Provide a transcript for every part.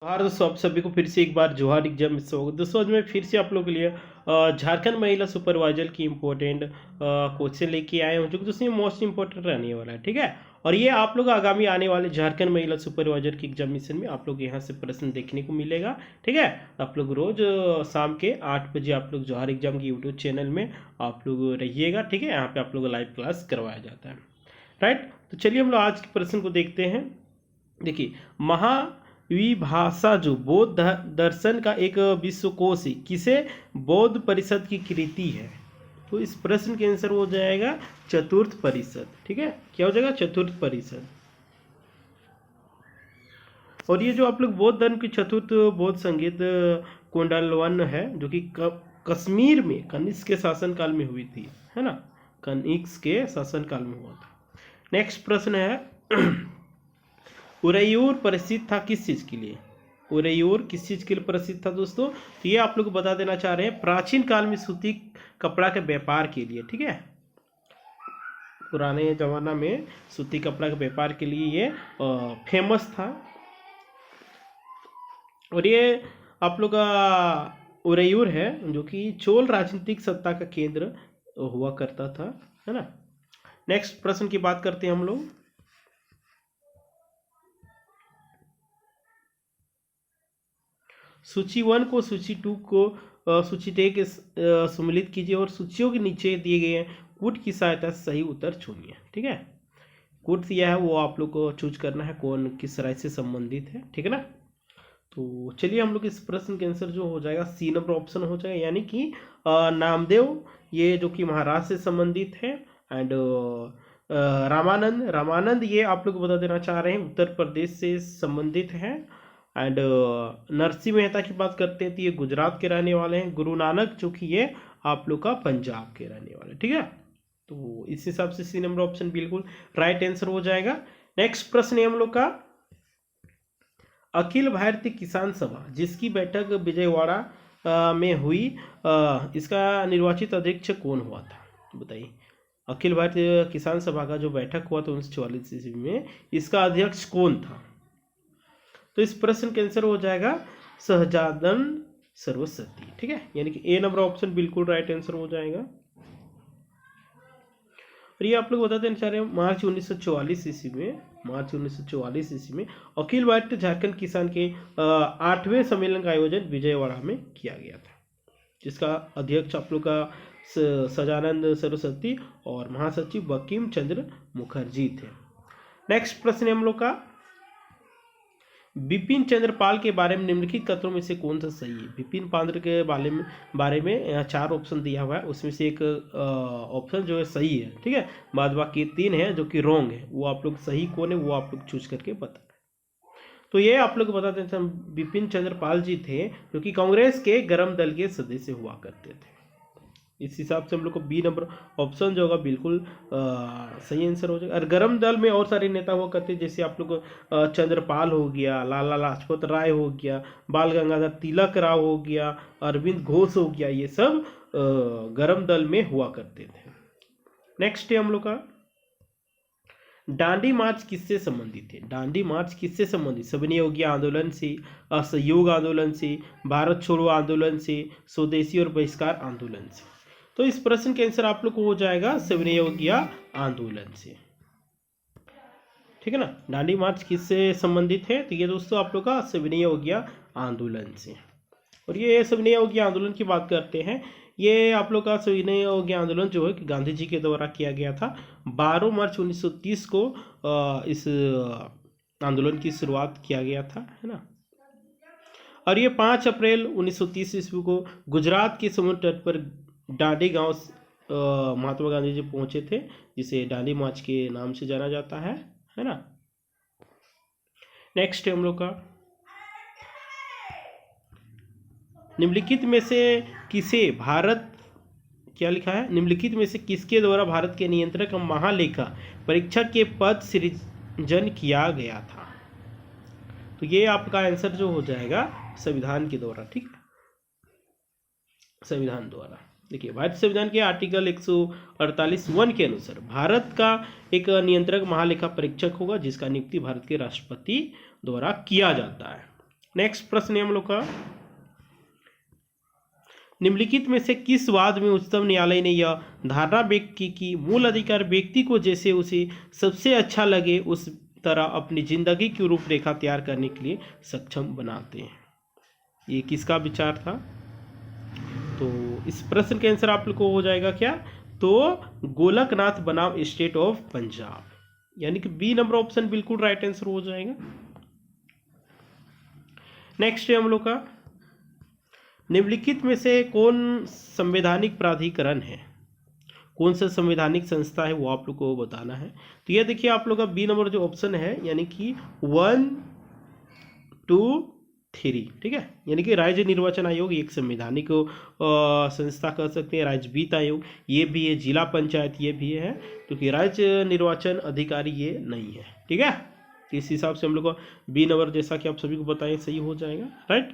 जोहार दोस्तों, आप सभी को फिर से एक बार जोहार एग्जाम में स्वागत। दोस्तों आज मैं फिर से आप लोगों के लिए झारखंड महिला सुपरवाइजर की इम्पोर्टेंट क्वेश्चन लेके आए हूँ, जो कि दोस्तों मोस्ट इंपॉर्टेंट रहने वाला है। ठीक है, और ये आप लोग आगामी आने वाले झारखंड महिला सुपरवाइजर की एग्जामिनेशन में आप लोग यहाँ से प्रश्न देखने को मिलेगा। ठीक है, आप लोग रोज शाम के 8 बजे आप लोग जोहार एग्जाम की यूट्यूब चैनल में आप लोग रहिएगा। ठीक है, यहाँ पे आप लोग लाइव क्लास करवाया जाता है। राइट, तो चलिए हम लोग आज के प्रश्न को देखते हैं। देखिए, महाविभाषा जो बौद्ध दर्शन का एक विश्वकोश है, किसे बौद्ध परिषद की कृति है? तो इस प्रश्न के आंसर हो जाएगा चतुर्थ परिषद। ठीक है, क्या हो जाएगा? चतुर्थ परिषद। और ये जो आप लोग बौद्ध धर्म की चतुर्थ बौद्ध संगीत कुंडलवन है, जो कि कश्मीर में कनिष्क के शासनकाल में हुई थी, है ना, कनिष्क के शासनकाल में हुआ था। नेक्स्ट प्रश्न है उरैयूर प्रसिद्ध था किस चीज़ के लिए? उरैयूर किस चीज़ के लिए प्रसिद्ध था दोस्तों? तो ये आप लोग को बता देना चाह रहे हैं, प्राचीन काल में सूती कपड़ा के व्यापार के लिए। ठीक है, पुराने जमाना में सूती कपड़ा के व्यापार के लिए ये फेमस था। और ये आप लोग का उरैयूर है, जो कि चोल राजनीतिक सत्ता का केंद्र हुआ करता था, है ना। नेक्स्ट प्रश्न की बात करते हैं हम लोग। सूची 1 को सूची 2 को सूची 2 के सम्मिलित कीजिए और सूचियों के नीचे दिए गए कूट की सहायता से सही उत्तर चुनिए। ठीक है, कूट दिया है वो आप लोग को चूज करना है कौन किस राज्य से संबंधित है। ठीक है ना, तो चलिए हम लोग इस प्रश्न के आंसर जो हो जाएगा सी नंबर ऑप्शन हो जाएगा, यानी कि नामदेव, ये जो कि महाराष्ट्र से संबंधित है। एंड रामानंद ये आप लोग बता देना चाह रहे हैं उत्तर प्रदेश से संबंधित है। एंड नरसिंह मेहता की बात करते हैं तो ये गुजरात के रहने वाले हैं। गुरु नानक जो कि ये आप लोग का पंजाब के रहने वाले। ठीक है, तो इस हिसाब से सी नंबर ऑप्शन बिल्कुल राइट आंसर हो जाएगा। नेक्स्ट प्रश्न है हम लोग का, अखिल भारतीय किसान सभा जिसकी बैठक विजयवाड़ा में हुई, इसका निर्वाचित अध्यक्ष कौन हुआ था? बताइए, अखिल भारतीय किसान सभा का जो बैठक हुआ था 1944 ईस्वी में, इसका अध्यक्ष कौन था? तो इस प्रश्न का आंसर हो जाएगा सहजानंद सरस्वती। ठीक है, यानी कि ए नंबर ऑप्शन बिल्कुल राइट आंसर हो जाएगा। और ये आप लोग बता देना चाह रहे हैं, मार्च 1944 ईस्वी में अखिल भारतीय झारखंड किसान के 8वें सम्मेलन का आयोजन विजयवाड़ा में किया गया था, जिसका अध्यक्ष आप लोग का सजानंद सरस्वती और महासचिव बंकिम चंद्र मुखर्जी थे। नेक्स्ट प्रश्न है हम लोग का, बिपिन चंद्र पाल के बारे में निम्नलिखित कथनों में से कौन सा सही है? बिपिन पाल के बारे में 4 ऑप्शन दिया हुआ है, उसमें से एक ऑप्शन जो है सही है। ठीक है, बाद बाकी 3 है जो कि रॉन्ग है, वो आप लोग सही कौन है वो आप लोग चूज करके बता। तो ये आप लोग बता देते हैं, बिपिन चंद्र पाल जी थे जो कि कांग्रेस के गरम दल के सदस्य हुआ करते थे। इस हिसाब से हम लोग को बी नंबर ऑप्शन जो होगा बिल्कुल सही आंसर हो जाएगा। और गरम दल में और सारे नेता हुआ करते हैं, जैसे आप लोग चंद्रपाल हो गया, लाला लाजपत राय हो गया, बाल गंगाधर तिलक राव हो गया, अरविंद घोष हो गया, ये सब गरम दल में हुआ करते थे। नेक्स्ट है हम लोग का, दांडी मार्च किससे संबंधित है? दांडी मार्च किससे संबंधित? सविनय योगी आंदोलन से, असहयोग आंदोलन से, भारत छोड़ो आंदोलन से, स्वदेशी और बहिष्कार आंदोलन से। तो इस प्रश्न के आंसर आप लोग को हो जाएगा सविनय योगिया आंदोलन से। ठीक है ना, दांडी मार्च किससे संबंधित है? तो ये दोस्तों आप लोग का सविनय योगिया आंदोलन से। और ये सविनय योगिया आंदोलन की बात करते हैं, ये आप लोग का सविनय योगिया आंदोलन जो है कि गांधी जी के द्वारा किया गया था। 12 मार्च 1930 को इस आंदोलन की शुरुआत किया गया था, है ना। और ये 5 अप्रैल 1930 ईस्वी को गुजरात के समुद्र तट पर डांडी गांव महात्मा गांधी जी पहुंचे थे, जिसे दांडी मार्च के नाम से जाना जाता है ना। नेक्स्ट है हम लोग का, निम्नलिखित में से किसे भारत, क्या लिखा है, निम्नलिखित में से किसके द्वारा भारत के नियंत्रक महालेखा परीक्षक के पद सृजन किया गया था? तो ये आपका आंसर जो हो जाएगा संविधान के द्वारा। ठीक है, संविधान द्वारा। देखिए, भारतीय संविधान के आर्टिकल 148(1) के अनुसार भारत का एक नियंत्रक महालेखा परीक्षक होगा, जिसका नियुक्ति भारत के राष्ट्रपति द्वारा किया जाता है। नेक्स्ट प्रश्न है हम लोग का, निम्नलिखित में से किस वाद में उच्चतम न्यायालय ने यह धारणा व्यक्त की कि मूल अधिकार व्यक्ति को जैसे उसे सबसे अच्छा लगे उस तरह अपनी जिंदगी की रूपरेखा तैयार करने के लिए सक्षम बनाते हैं। ये किसका विचार था? तो इस प्रश्न का आंसर आप लोग को हो जाएगा क्या? तो गोलकनाथ बनाम स्टेट ऑफ पंजाब, यानी कि बी नंबर ऑप्शन बिल्कुल राइट आंसर हो जाएगा। नेक्स्ट है हम लोग का, निम्नलिखित में से कौन संवैधानिक प्राधिकरण है, कौन सा संवैधानिक संस्था है, वो आप लोग को बताना है। तो ये देखिए आप लोग का बी नंबर जो ऑप्शन है, यानी कि 1, 2, 3, ठीक है, यानी कि राज्य निर्वाचन आयोग एक संवैधानिक संस्था कह सकते हैं, राज्य वित्त आयोग ये भी है, जिला पंचायत ये भी है, क्योंकि राज्य निर्वाचन अधिकारी ये नहीं है, ठीक है। तो इस हिसाब से हम लोग को बी नंबर जैसा कि आप सभी को बताएं सही हो जाएगा, राइट।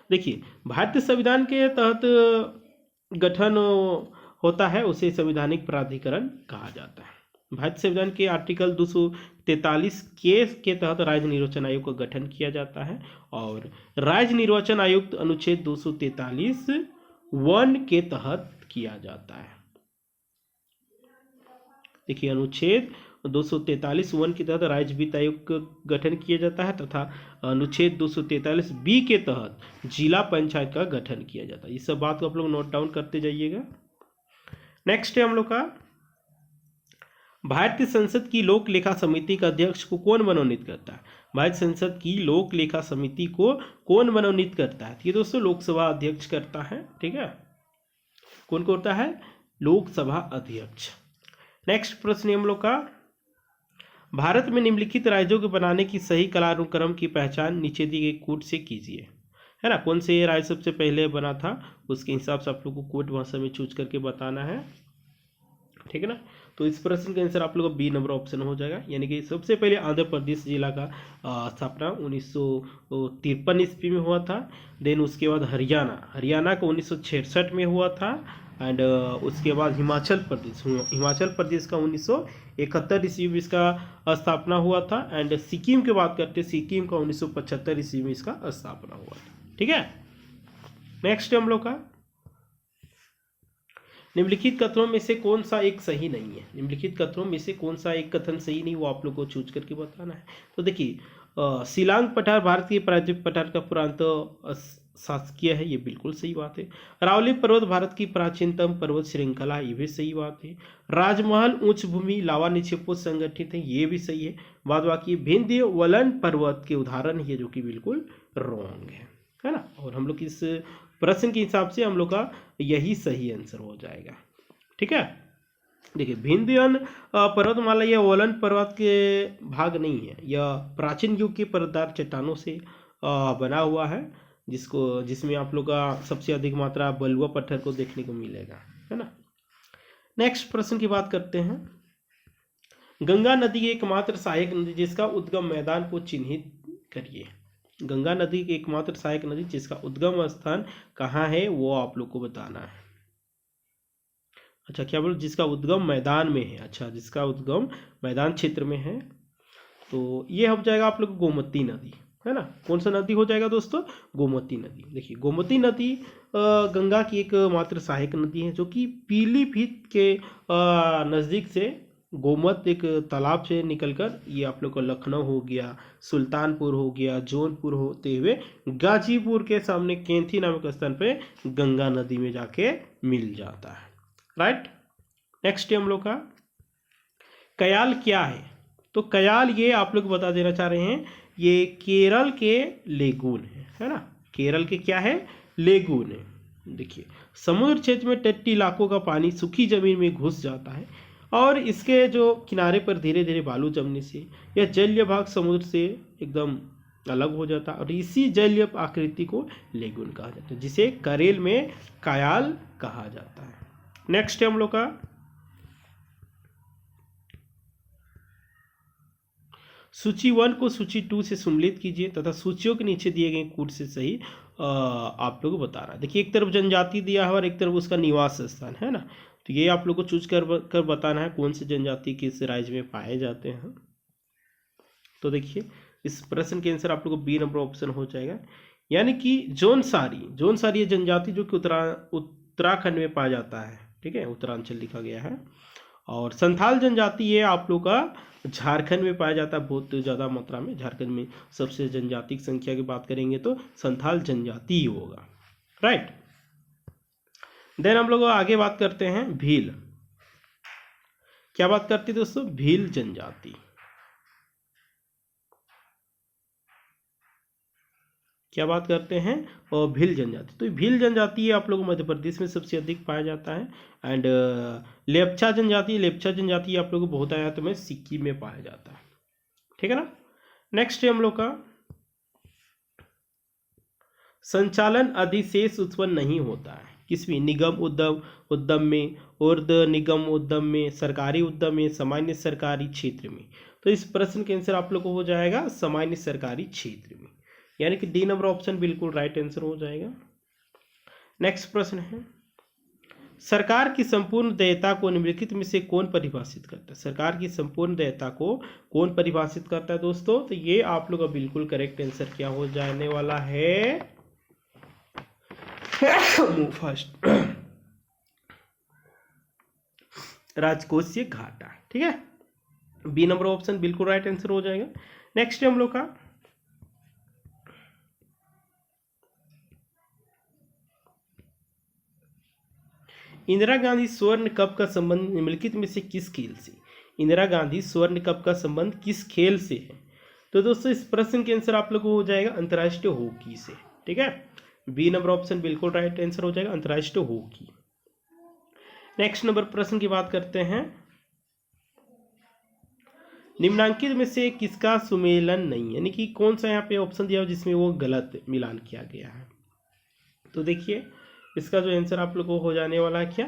देखिए भारतीय संविधान के तहत गठन होता है उसे संवैधानिक प्राधिकरण कहा जाता है। भारतीय संविधान के आर्टिकल 243 के तहत राज्य निर्वाचन आयोग का गठन किया जाता है और राज्य निर्वाचन आयुक्त अनुच्छेद 243(1) के तहत किया जाता है। देखिए अनुच्छेद 243(1) के तहत राज्य वित्त आयोग का गठन किया जाता है तथा अनुच्छेद 243(b) के तहत जिला पंचायत का गठन किया जाता है। ये सब बात को आप लोग नोट डाउन करते जाइएगा। नेक्स्ट है हम लोग का, भारतीय संसद की लोक लेखा समिति का अध्यक्ष को कौन मनोनीत करता है? भारतीय संसद की लोक लेखा समिति को कौन मनोनीत करता है? ये दोस्तों लोकसभा अध्यक्ष करता है, ठीक है। कौन करता है? लोकसभा अध्यक्ष। नेक्स्ट प्रश्न हम लोग का, भारत में निम्नलिखित राज्यों के बनाने की सही कालानुक्रम की पहचान नीचे दिए गए कोड से कीजिए, है ना। कौन से राज्य सबसे पहले बना था उसके हिसाब से आप लोग को कोड भाषा में चूज करके बताना है, ठीक है ना। तो इस प्रश्न का आंसर आप लोग का बी नंबर ऑप्शन हो जाएगा, यानी कि सबसे पहले आंध्र प्रदेश जिला का स्थापना 1953 ईस्वी में हुआ था। देन उसके बाद हरियाणा का 1966 में हुआ था। एंड उसके बाद हिमाचल प्रदेश का 1971 ईस्वी में इसका स्थापना हुआ था। एंड सिक्किम की बात करते हैं, सिक्किम का 1975 ईस्वी में इसका स्थापना हुआ था, ठीक है। नेक्स्ट हम लोग का, निम्नलिखित कथनों में से कौन सा एक सही नहीं है? निम्नलिखित कथनों में से कौन सा एक कथन सही नहीं, वो आप लोग को चूज करके बताना है। तो देखिए शिलांग पठार भारत के प्रायद्वीप पठार का पुरातनतम शासकीय है, ये बिल्कुल सही बात है। अरावली पर्वत भारत की प्राचीनतम पर्वत श्रृंखला, ये भी सही बात है। राजमहल उच्च भूमि लावा निक्षेपों से संगठित है, ये भी सही है। बाद बाकी विंध्य वलन पर्वत के उदाहरण है, जो कि बिल्कुल रॉन्ग है ना। और हम लोग इस प्रश्न के हिसाब से हम लोग का यही सही आंसर हो जाएगा, ठीक है। देखिए विंध्यन पर्वतमाला या वलन पर्वत के भाग नहीं है, यह प्राचीन युग के पर्वतदार चट्टानों से बना हुआ है, जिसमें आप लोग का सबसे अधिक मात्रा बलुआ पत्थर को देखने को मिलेगा, है ना। नेक्स्ट प्रश्न की बात करते हैं, गंगा नदी एकमात्र सहायक नदी जिसका उद्गम मैदान को चिन्हित करिए। गंगा नदी की एकमात्र सहायक नदी जिसका उद्गम स्थान कहाँ है, वो आप लोग को बताना है। अच्छा क्या बोलो, जिसका उद्गम मैदान में है। अच्छा जिसका उद्गम मैदान क्षेत्र में है, तो ये हो जाएगा आप लोग गोमती नदी, है ना। कौन सा नदी हो जाएगा दोस्तों? गोमती नदी। देखिए गोमती नदी गंगा की एक मात्र सहायक नदी है, जो कि पीलीभीत के नज़दीक से गोमत एक तालाब से निकलकर ये आप लोग को लखनऊ हो गया, सुल्तानपुर हो गया, जौनपुर होते हुए गाजीपुर के सामने कैंथी नामक स्थान पे गंगा नदी में जाके मिल जाता है, राइट। नेक्स्ट हम लोग का, कयाल क्या है? तो कयाल ये आप लोग बता देना चाह रहे हैं, ये केरल के लेगून है ना। केरल के क्या है? लेगून है। देखिए समुद्र क्षेत्र में तटीय इलाकों का पानी सूखी जमीन में घुस जाता है और इसके जो किनारे पर धीरे धीरे बालू जमने से यह जलीय भाग समुद्र से एकदम अलग हो जाता है और इसी जलीय आकृति को लेगून कहा जाता है, जिसे करेल में कयाल कहा जाता है। नेक्स्ट है हम लोग का, सूची 1 को सूची 2 से सम्मिलित कीजिए तथा सूचियों के नीचे दिए गए कोड से सही आप लोग को बता रहा है। देखिए एक तरफ जनजाति दिया है और एक तरफ उसका निवास स्थान है ना, तो ये आप लोग को चूज कर बताना है कौन सी जनजाति किस राज्य में पाए जाते हैं। तो देखिए इस प्रश्न के आंसर आप लोग को बी नंबर ऑप्शन हो जाएगा, यानी कि जौनसारी ये जनजाति जो कि उत्तराखंड में पाया जाता है, ठीक है, उत्तरांचल लिखा गया है। और संथाल जनजाति ये आप लोग का झारखंड में पाया जाता है बहुत ज़्यादा मात्रा में। झारखंड में सबसे जनजाति की संख्या की बात करेंगे तो संथाल जनजाति ही होगा, राइट। देन हम लोग आगे बात करते हैं भील। क्या बात करते हैं दोस्तों? भील जनजाति। क्या बात करते हैं? और भील जनजाति। तो भील जनजाति आप लोग मध्य प्रदेश में सबसे अधिक पाया जाता है। एंड लेप्चा जनजाति आप लोग को बहुत आयात में सिक्किम में पाया जाता है, ठीक है ना। नेक्स्ट है हम लोग का संचालन अधिशेष उत्पन्न नहीं होता है किस भी निगम उद्यम में, ऊर्ध निगम उद्यम में, सरकारी उद्यम में, सामान्य सरकारी क्षेत्र में। तो इस प्रश्न के आंसर आप लोग को हो जाएगा सामान्य सरकारी क्षेत्र में, यानी कि डी नंबर ऑप्शन बिल्कुल राइट आंसर हो जाएगा। नेक्स्ट प्रश्न है सरकार की संपूर्ण देयता को निम्नलिखित में से कौन परिभाषित करता है? सरकार की संपूर्ण देयता को कौन परिभाषित करता है दोस्तों? तो ये आप लोग का बिल्कुल करेक्ट आंसर क्या हो जाने वाला है? फर्स्ट राजकोषीय घाटा, ठीक है, बी नंबर ऑप्शन बिल्कुल राइट आंसर हो जाएगा। नेक्स्ट है हम लोग का इंदिरा गांधी स्वर्ण कप का संबंध निम्नलिखित में से किस खेल से? इंदिरा गांधी स्वर्ण कप का संबंध किस खेल से है? तो दोस्तों इस प्रश्न के आंसर आप लोग को हो जाएगा अंतर्राष्ट्रीय हॉकी से, ठीक है, बी नंबर ऑप्शन बिल्कुल राइट आंसर हो जाएगा अंतर्राष्ट्रीय हॉकी। नेक्स्ट नंबर प्रश्न की बात करते हैं निम्नांकित में से किसका सुमेलन नहीं, यानी कि कौन सा यहाँ पे ऑप्शन दिया हो जिसमें वो गलत मिलान किया गया है। तो देखिए इसका जो आंसर आप लोग को हो जाने वाला है क्या?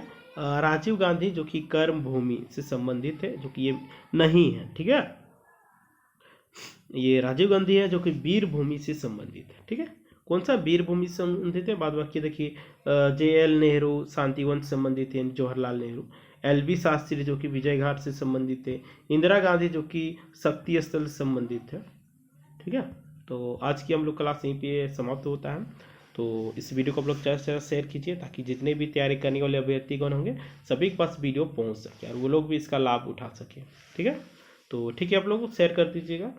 राजीव गांधी जो कि कर्म भूमि से संबंधित है, जो कि ये नहीं है, ठीक है, ये राजीव गांधी है जो कि वीर भूमि से संबंधित है, ठीक है। कौन सा वीर भूमि से संबंधित है? बाद बाकी देखिए JL नेहरू शांतिवन से संबंधित है, जवाहरलाल नेहरू, LB शास्त्री जो कि विजय घाट से संबंधित है, इंदिरा गांधी जो कि शक्ति स्थल से संबंधित है, ठीक है। तो आज की हम लोग क्लास यहीं पे समाप्त होता है। तो इस वीडियो को आप लोग ज़्यादा से ज़्यादा शेयर कीजिए ताकि जितने भी तैयारी करने वाले अभ्यर्थीगण होंगे सभी के पास वीडियो पहुंच सके और वो लोग भी इसका लाभ उठा सके, ठीक है। तो ठीक है, आप लोग शेयर कर दीजिएगा।